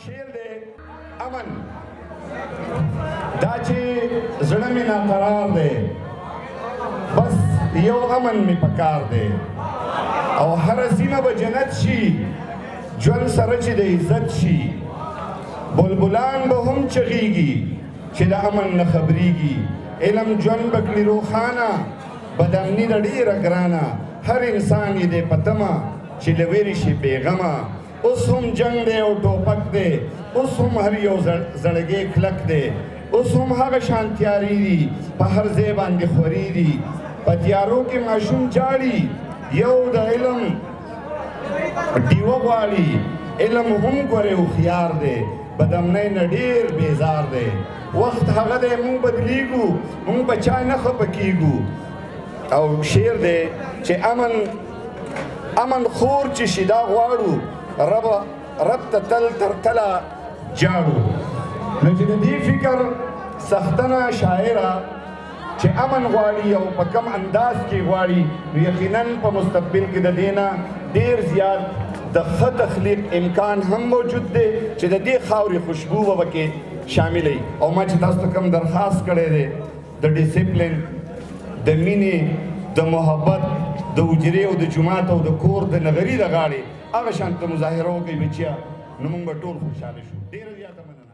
شعر دی امن دا چې زړه مې ناقرار دی بس یو امن مې پکار دی او هر سینه به جنت شي ژوند سره چې د عزت شي بلبلان به هم چغیږي چې د امن نه خبریږي علم ژوند به کړي روښانه بدامني د ډېره ګرانه هر انسان یې دی په تمه چې له ویرې شي بېغمه اوس هم جنګ دی او ټوپک دی اوس هم هر یو زړګی کلک دی اوس هم هغه شان تیارې دي په هر ځای باندې خورې دي په تیارو کې ماشوم جاړي یو د علم ډیوه غواړي علم هم ګورې هوښیار دی بدامنۍ نه ډېر بیزار دی وخت هغه دی مونږ بدلیږو مونږ په چا نه خفه کیږو او شعر دی چې امن خور چې شي دا غواړو رب ته تل تر تله جاړو نو چې د دې فکر سختنه شاعره چې امن غواړي او په کم انداز کې غواړي نو یقینا په مستقبل کې د دې نه ډېر زیات د ښه تخلیق امکان هم موجود دی چې د دې خاورې خوشبو به پکې شاملوي او ما چې تاسو ته کوم درخواست کړی دی د ډیسپلین د مینې د محبت د حجرې او د جومات او د کور د نغري د غاړې هغه شان ته مظاهره وکړئ بچیا نو موږ به ټول خوشحاله شو ډېره زیاته مننه